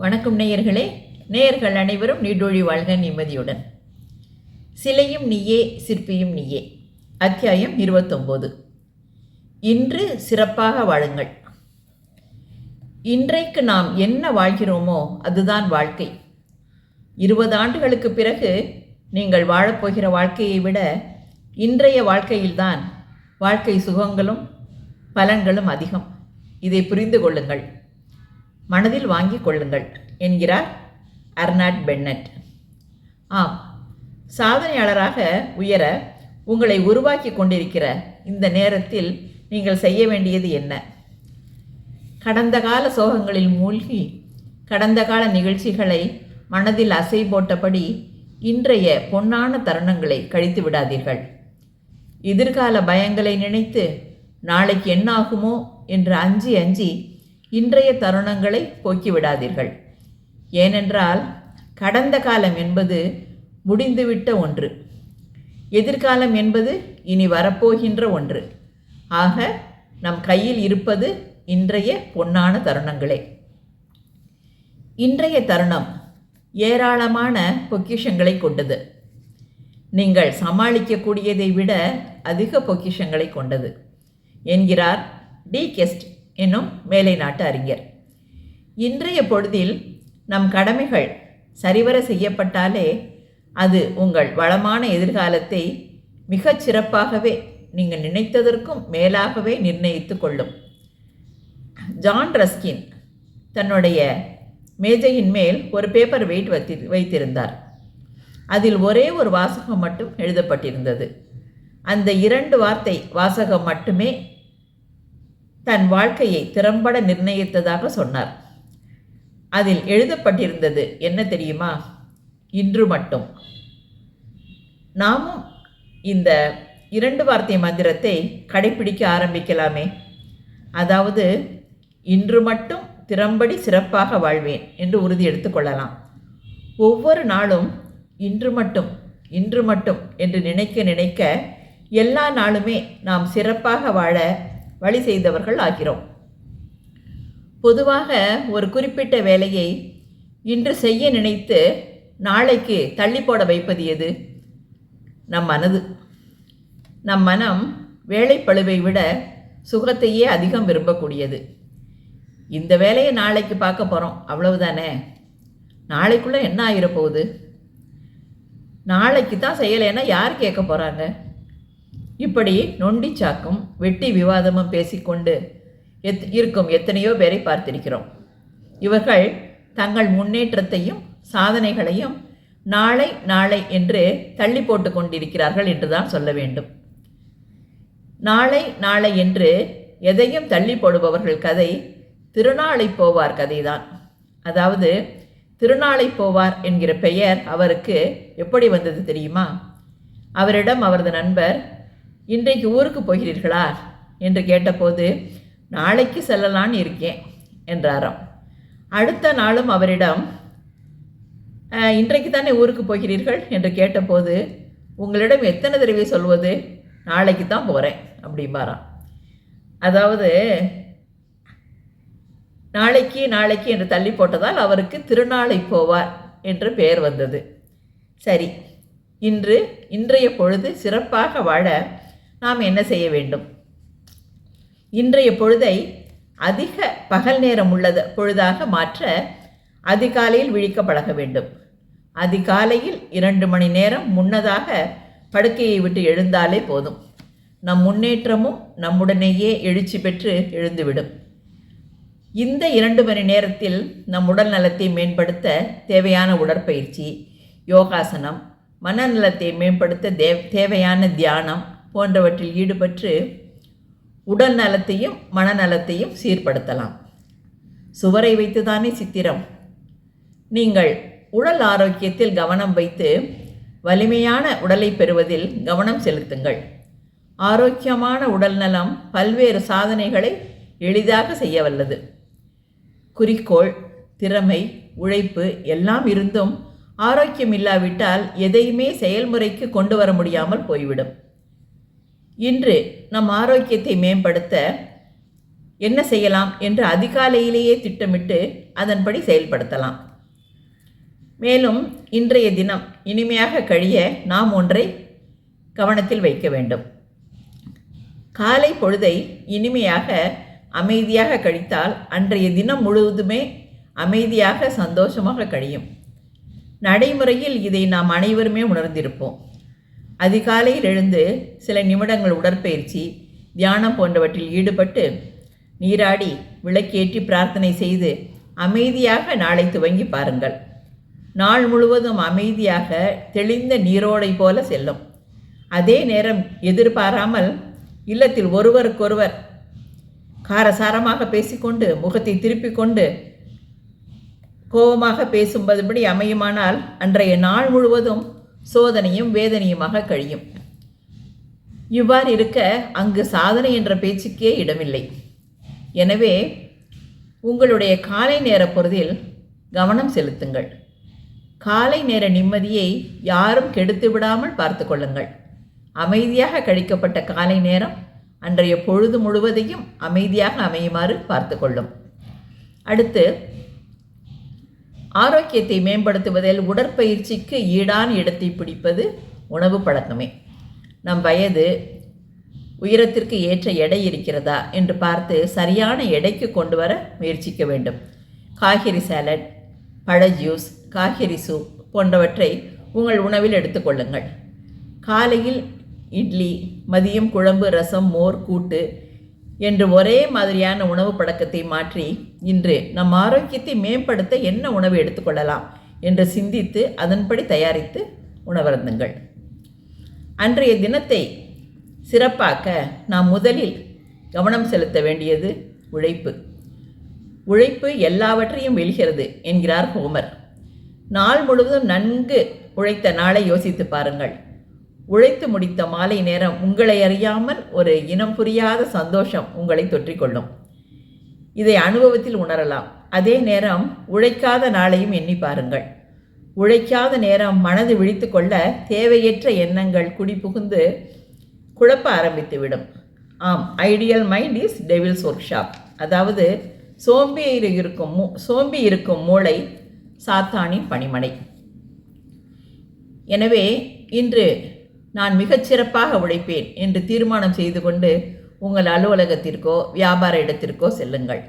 வணக்கம் நேயர்களே. நேயர்கள் அனைவரும் நீடோழி வாழ்க நிம்மதியுடன். சிலையும் நீயே சிற்பியும் நீயே. அத்தியாயம் 29. இன்று சிறப்பாக வாழுங்கள். இன்றைக்கு நாம் என்ன வாழ்கிறோமோ அதுதான் வாழ்க்கை. 20 ஆண்டுகளுக்கு பிறகு நீங்கள் வாழப்போகிற வாழ்க்கையை விட இன்றைய வாழ்க்கையில்தான் வாழ்க்கை சுகங்களும் பலன்களும் அதிகம். இதை புரிந்து கொள்ளுங்கள், மனதில் வாங்கிக் கொள்ளுங்கள் என்கிறார் அர்னாட் பென்னட். ஆம், சாதனையாளராக உயர உங்களை உருவாக்கி கொண்டிருக்கிற இந்த நேரத்தில் நீங்கள் செய்ய வேண்டியது என்ன? கடந்த கால சோகங்களில் மூழ்கி கடந்த கால நிகழ்ச்சிகளை மனதில் அசை போட்டபடி இன்றைய பொன்னான தருணங்களை கழித்து விடாதீர்கள். எதிர்கால பயங்களை நினைத்து நாளைக்கு என்னாகுமோ என்று அஞ்சி அஞ்சி இன்றைய தருணங்களை போக்கிவிடாதீர்கள். ஏனென்றால் கடந்த காலம் என்பது முடிந்துவிட்ட ஒன்று, எதிர்காலம் என்பது இனி வரப்போகின்ற ஒன்று. ஆக நம் கையில் இருப்பது இன்றைய பொன்னான தருணங்களே. இன்றைய தருணம் ஏராளமான பொக்கிஷங்களை கொண்டது. நீங்கள் சமாளிக்கக்கூடியதை விட அதிக பொக்கிஷங்களை கொண்டது என்கிறார் டி கெஸ்ட் என்னும் மேலை நாட்டு அறிஞர். இன்றைய பொழுதில் நம் கடமைகள் சரிவர செய்யப்பட்டாலே அது உங்கள் வளமான எதிர்காலத்தை மிகச் சிறப்பாகவே நீங்கள் நினைத்ததற்கும் மேலாகவே நிர்ணயித்து கொள்ளும். ஜான் ரஸ்கின் தன்னுடைய மேஜையின் மேல் ஒரு பேப்பர் வெயிட் வைத்திருந்தார். அதில் ஒரே ஒரு வாசகம் மட்டும் எழுதப்பட்டிருந்தது. அந்த 2 வார்த்தை வாசகம் மட்டுமே தன் வாழ்க்கையை திறம்பட நிர்ணயித்ததாக சொன்னார். அதில் எழுதப்பட்டிருந்தது என்ன தெரியுமா? இன்று மட்டும். நாமும் இந்த 2 வார்த்தை மந்திரத்தை கடைபிடிக்க ஆரம்பிக்கலாமே. அதாவது, இன்று மட்டும் திறம்படி சிறப்பாக வாழ்வேன் என்று உறுதி எடுத்துக்கொள்ளலாம். ஒவ்வொரு நாளும் இன்று மட்டும் இன்று மட்டும் என்று நினைக்க நினைக்க எல்லா நாளுமே நாம் சிறப்பாக வாழ வழி செய்தவர்கள் ஆகிறோம். பொதுவாக ஒரு குறிப்பிட்ட வேலையை இன்று செய்ய நினைத்து நாளைக்கு தள்ளி போட வைப்பது எது? நம் மனது. நம் மனம் வேலைப்பளுவை விட சுகத்தையே அதிகம் விரும்பக்கூடியது. இந்த வேலையை நாளைக்கு பார்க்க போகிறோம், அவ்வளவுதானே. நாளைக்குள்ளே என்ன ஆகிடப்போகுது? நாளைக்கு தான் செய்யலைன்னா யார் கேட்க போகிறாங்க? இப்படி நொண்டி சாக்கும் வெட்டி விவாதமும் பேசிக்கொண்டு இருக்கும் எத்தனையோ பேரை பார்த்திருக்கிறோம். இவர்கள் தங்கள் முன்னேற்றத்தையும் சாதனைகளையும் நாளை நாளை என்று தள்ளி போட்டு கொண்டிருக்கிறார்கள் என்றுதான் சொல்ல வேண்டும். நாளை நாளை என்று எதையும் தள்ளி போடுபவர்கள் கதை திருநாளை போவார் கதைதான். அதாவது, திருநாளை போவார் என்கிற பெயர் அவருக்கு எப்படி வந்தது தெரியுமா? அவரிடம் அவரது நண்பர், இன்றைக்கு ஊருக்கு போகிறீர்களா என்று கேட்டபோது, நாளைக்கு செல்லலான்னு இருக்கேன் என்றாராம். அடுத்த நாளும் அவரிடம், இன்றைக்கு தானே ஊருக்கு போகிறீர்கள் என்று கேட்டபோது, உங்களிடம் எத்தனை தடவை சொல்வது, நாளைக்கு தான் போகிறேன் அப்படிம்பாராம். அதாவது, நாளைக்கு நாளைக்கு என்று தள்ளி போட்டதால் அவருக்கு திருநாளை போவார் என்று பெயர் வந்தது. சரி, இன்றைய பொழுது சிறப்பாக வாழ நாம் என்ன செய்ய வேண்டும்? இன்றைய பொழுதை அதிக பகல் நேரம் பொழுதாக மாற்ற அதிகாலையில் விழிக்க பழக வேண்டும். அதிகாலையில் 2 மணி நேரம் முன்னதாக படுக்கையை விட்டு எழுந்தாலே போதும். நம் முன்னேற்றமும் நம்முடனேயே எழுச்சி பெற்று எழுந்துவிடும். இந்த 2 மணி நேரத்தில் நம் உடல் நலத்தை மேம்படுத்த தேவையான உடற்பயிற்சி, யோகாசனம், மனநலத்தை மேம்படுத்த தேவையான தியானம் போன்றவற்றில் ஈடுபட்டு உடல் நலத்தையும் மனநலத்தையும் சீர்படுத்தலாம். சுவரை வைத்துதானே சித்திரம். நீங்கள் உடல் ஆரோக்கியத்தில் கவனம் வைத்து வலிமையான உடலை பெறுவதில் கவனம் செலுத்துங்கள். ஆரோக்கியமான உடல் நலம் பல்வேறு சாதனைகளை எளிதாக செய்ய வல்லது. குறிக்கோள், திறமை, உழைப்பு எல்லாம் இருந்தும் ஆரோக்கியம் இல்லாவிட்டால் எதையுமே செயல்முறைக்கு கொண்டு வர முடியாமல் போய்விடும். இன்று நம் ஆரோக்கியத்தை மேம்படுத்த என்ன செய்யலாம் என்று அதிகாலையிலேயே திட்டமிட்டு அதன்படி செயல்படுத்தலாம். மேலும் இன்றைய தினம் இனிமையாக கழிய நாம் ஒன்றை கவனத்தில் வைக்க வேண்டும். காலை பொழுதை இனிமையாக அமைதியாக கழித்தால் அன்றைய தினம் முழுவதுமே அமைதியாக சந்தோஷமாக கழியும். நடைமுறையில் இதை நாம் அனைவருமே உணர்ந்திருப்போம். அதிகாலையில் எழுந்து சில நிமிடங்கள் உடற்பயிற்சி, தியானம் போன்றவற்றில் ஈடுபட்டு நீராடி விளக்கேற்றி பிரார்த்தனை செய்து அமைதியாக நாளை துவங்கி பாருங்கள். நாள் முழுவதும் அமைதியாக தெளிந்த நீரோடை போல செல்லும். அதே நேரம் எதிர்பாராமல் இல்லத்தில் ஒருவருக்கொருவர் காரசாரமாக பேசிக்கொண்டு முகத்தை திருப்பிக் கொண்டு கோபமாக பேசும்படி அமையுமானால் அன்றைய நாள் முழுவதும் சோதனையும் வேதனையுமாக கழியும். இவ்வாறு இருக்க அங்கு சாதனை என்ற பேச்சுக்கே இடமில்லை. எனவே உங்களுடைய காலை நேர பொழுதில் கவனம் செலுத்துங்கள். காலை நேர நிம்மதியை யாரும் கெடுத்து விடாமல் பார்த்து கொள்ளுங்கள். அமைதியாக கழிக்கப்பட்ட காலை நேரம் அன்றைய பொழுது முழுவதையும் அமைதியாக அமையுமாறு பார்த்து கொள்ளும். அடுத்து, ஆரோக்கியத்தை மேம்படுத்துவதில் உடற்பயிற்சிக்கு ஈடான இடத்தை பிடிப்பது உணவு பழக்கமே. நம் வயது, உயரத்திற்கு ஏற்ற எடை இருக்கிறதா என்று பார்த்து சரியான எடைக்கு கொண்டு வர முயற்சிக்க வேண்டும். காய்கறி சாலட், பழ ஜூஸ், காய்கறி சூப் போன்றவற்றை உங்கள் உணவில் எடுத்துக்கொள்ளுங்கள். காலையில் இட்லி, மதியம் குழம்பு, ரசம், மோர், கூட்டு என்று ஒரே மாதிரியான உணவு பழக்கத்தை மாற்றி இன்று நம் ஆரோக்கியத்தை மேம்படுத்த என்ன உணவு எடுத்துக்கொள்ளலாம் என்று சிந்தித்து அதன்படி தயாரித்து உணவருந்துங்கள். அன்றைய தினத்தை சிறப்பாக்க நாம் முதலில் கவனம் செலுத்த வேண்டியது உழைப்பு. உழைப்பு எல்லாவற்றையும் வெல்கிறது என்கிறார் ஹோமர். நாள் முழுவதும் நன்கு உழைத்த நாளை யோசித்து பாருங்கள். உழைத்து முடித்த மாலை நேரம் உங்களை அறியாமல் ஒரு இனம் புரியாத சந்தோஷம் உங்களை தொற்றிக்கொள்ளும். இதை அனுபவத்தில் உணரலாம். அதே நேரம் உழைக்காத நாளையும் எண்ணி பாருங்கள். உழைக்காத நேரம் மனது விழித்து கொள்ள தேவையற்ற எண்ணங்கள் குடிபுகுந்து குழப்ப ஆரம்பித்துவிடும். ஆம், ideal mind is devil's work shop. அதாவது சோம்பி இருக்கும் மூளை சாத்தானின் பணிமனை. எனவே இன்று நான் மிகச்சிறப்பாக உழைப்பேன் என்று தீர்மானம் செய்து கொண்டு உங்கள் அலுவலகத்திற்கோ வியாபார இடத்திற்கோ செல்லுங்கள்.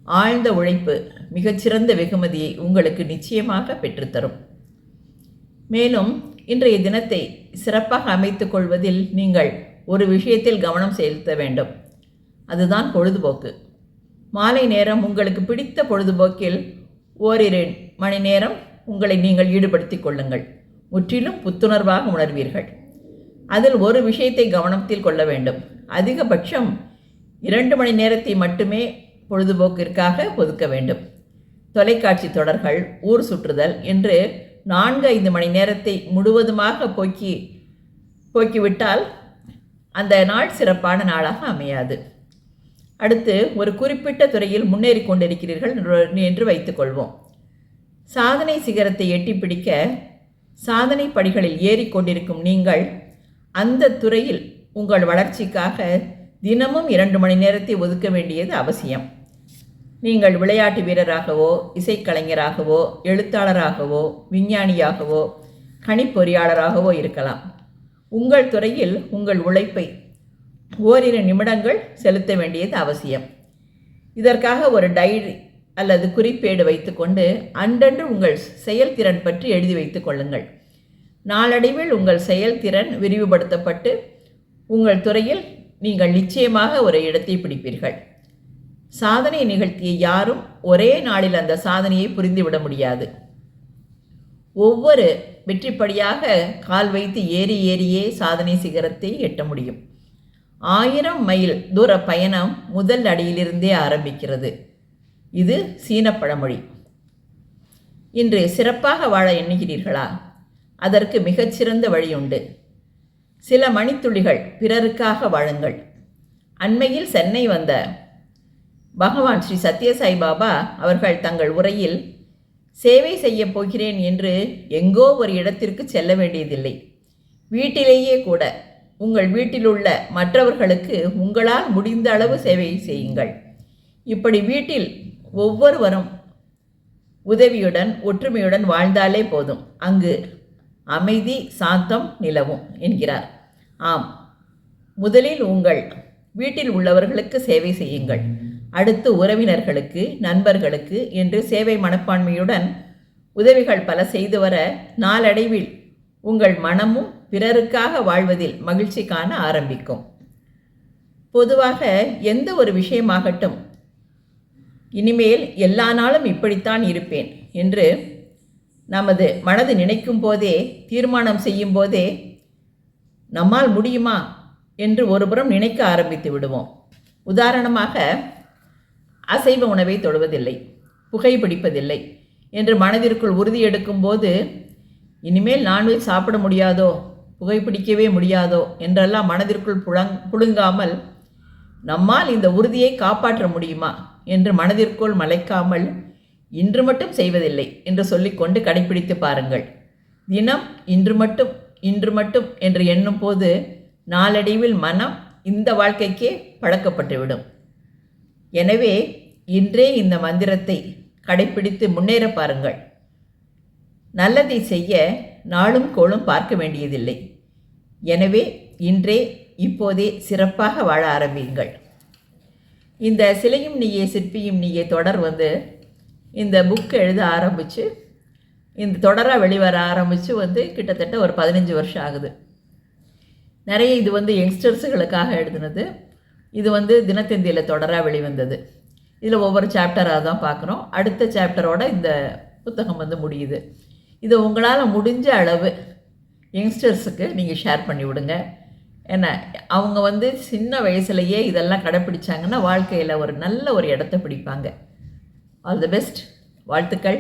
ஆழ்ந்த உழைப்பு மிகச்சிறந்த வெகுமதியை உங்களுக்கு நிச்சயமாக பெற்றுத்தரும். மேலும் இன்றைய தினத்தை சிறப்பாக அமைத்துக் கொள்வதில் நீங்கள் ஒரு விஷயத்தில் கவனம் செலுத்த வேண்டும். அதுதான் பொழுதுபோக்கு. மாலை நேரம் உங்களுக்கு பிடித்த பொழுதுபோக்கில் ஓரிரு மணி நேரம் உங்களை நீங்கள் ஈடுபடுத்திக் கொள்ளுங்கள். முற்றிலும் புத்துணர்வாக உணர்வீர்கள். அதில் ஒரு விஷயத்தை கவனத்தில் கொள்ள வேண்டும். அதிகபட்சம் 2 மணி நேரத்தை மட்டுமே பொழுதுபோக்கிற்காக ஒதுக்க வேண்டும். தொலைக்காட்சி தொடர்கள், ஊர் சுற்றுதல் என்று 4-5 மணி நேரத்தை முழுவதுமாக போக்கிவிட்டால் அந்த நாள் சிறப்பான நாளாக அமையாது. அடுத்து, ஒரு குறிப்பிட்ட துறையில் முன்னேறி கொண்டிருக்கிறீர்கள் என்று வைத்துக்கொள்வோம். சாதனை சிகரத்தை எட்டி பிடிக்க சாதனை படிகளில் ஏறிக்கொண்டிருக்கும் நீங்கள் அந்த துறையில் உங்கள் வளர்ச்சிக்காக தினமும் 2 மணி நேரத்தை ஒதுக்க வேண்டியது அவசியம். நீங்கள் விளையாட்டு வீரராகவோ, இசைக்கலைஞராகவோ, எழுத்தாளராகவோ, விஞ்ஞானியாகவோ, கணிப்பொறியாளராகவோ இருக்கலாம். உங்கள் துறையில் உங்கள் உழைப்பை ஓரிரு நிமிடங்கள் செலுத்த வேண்டியது அவசியம். இதற்காக ஒரு டைரி அல்லது குறிப்பேடு வைத்துக்கொண்டு அன்றன்று உங்கள் செயல்திறன் பற்றி எழுதி வைத்துக் கொள்ளுங்கள். நாளடைவில் உங்கள் செயல்திறன் விரிவுபடுத்தப்பட்டு உங்கள் துறையில் நீங்கள் நிச்சயமாக ஒரு இடத்தை பிடிப்பீர்கள். சாதனை நிகழ்த்திய யாரும் ஒரே நாளில் அந்த சாதனையை புரிந்துவிட முடியாது. ஒவ்வொரு வெற்றிப்படியாக கால் வைத்து ஏறியே சாதனை சிகரத்தை எட்ட முடியும். 1000 மைல் தூர பயணம் முதல் அடியிலிருந்தே ஆரம்பிக்கிறது. இது சீன பழமொழி. இன்று சிறப்பாக வாழ எண்ணுகிறீர்களா? அதற்கு மிகச்சிறந்த வழியுண்டு. சில மணித்துளிகள் பிறருக்காக வாழுங்கள். அண்மையில் சென்னை வந்த பகவான் ஸ்ரீ சத்யசாய் பாபா அவர்கள் தங்கள் உரையில் சேவை செய்ய போகிறேன் என்று எங்கோ ஒரு இடத்திற்கு செல்ல வேண்டியதில்லை. வீட்டிலேயே கூட உங்கள் வீட்டிலுள்ள மற்றவர்களுக்கு உங்களால் முடிந்த அளவு சேவை செய்யுங்கள். இப்படி வீட்டில் ஒவ்வொருவரும் உதவியுடன் ஒற்றுமையுடன் வாழ்ந்தாலே போதும், அங்கு அமைதி சாந்தம் நிலவும் என்கிறார். ஆம், முதலில் உங்கள் வீட்டில் உள்ளவர்களுக்கு சேவை செய்யுங்கள், அடுத்து உறவினர்களுக்கு நண்பர்களுக்கு என்று சேவை மனப்பான்மையுடன் உதவிகள் பல செய்து வர நாளடைவில் உங்கள் மனமும் பிறருக்காக வாழ்வதில் மகிழ்ச்சி காண ஆரம்பிக்கும். பொதுவாக எந்த ஒரு விஷயமாகட்டும், இனிமேல் எல்லா நாளும் இப்படித்தான் இருப்பேன் என்று நமது மனது நினைக்கும் போதே, தீர்மானம் செய்யும் போதே நம்மால் முடியுமா என்று ஒருபுறம் நினைக்க ஆரம்பித்து விடுவோம். உதாரணமாக, அசைவ உணவை தொடுவதில்லை, புகைப்பிடிப்பதில்லை என்று மனதிற்குள் உறுதி எடுக்கும் போது, இனிமேல் நான்வெஜ் சாப்பிட முடியாதோ, புகைப்பிடிக்கவே முடியாதோ என்றெல்லாம் மனதிற்குள் புழுங்காமல், நம்மால் இந்த உறுதியை காப்பாற்ற முடியுமா என்று மனதிற்குள் மலைக்காமல், இன்று மட்டும் செய்வதில்லை என்று சொல்லிக்கொண்டு கடைப்பிடித்து பாருங்கள். தினம் இன்று மட்டும் இன்று மட்டும் என்று எண்ணும் போது நாளடைவில் மனம் இந்த வாழ்க்கைக்கே பழக்கப்பட்டுவிடும். எனவே இன்றே இந்த மந்திரத்தை கடைப்பிடித்து முன்னேற பாருங்கள். நல்லதை செய்ய நாளும் கோளும் பார்க்க வேண்டியதில்லை. எனவே இன்றே இப்போதே சிறப்பாக வாழ ஆரம்பியுங்கள். இந்த சிலையும் நீயே சிற்பியும் நீயே தொடர் இந்த புக் எழுத ஆரம்பித்து, இந்த தொடராக வெளிவர ஆரம்பித்து கிட்டத்தட்ட ஒரு 15 வருஷம் ஆகுது. நிறைய இது யங்ஸ்டர்ஸுகளுக்காக எழுதுனது. இது தினத்தந்தியில் தொடராக வெளிவந்தது. இதில் ஒவ்வொரு சாப்டராக தான் பார்க்குறோம். அடுத்த சாப்டரோட இந்த புத்தகம் முடியுது. இதை உங்களால் முடிஞ்ச அளவு யங்ஸ்டர்ஸுக்கு நீங்கள் ஷேர் பண்ணி விடுங்க. ஏன்னா அவங்க சின்ன வயசுலையே இதெல்லாம் கடைப்பிடிச்சாங்கன்னா வாழ்க்கையில் ஒரு நல்ல ஒரு இடத்த பிடிப்பாங்க. All the best. வாழ்த்துக்கள்.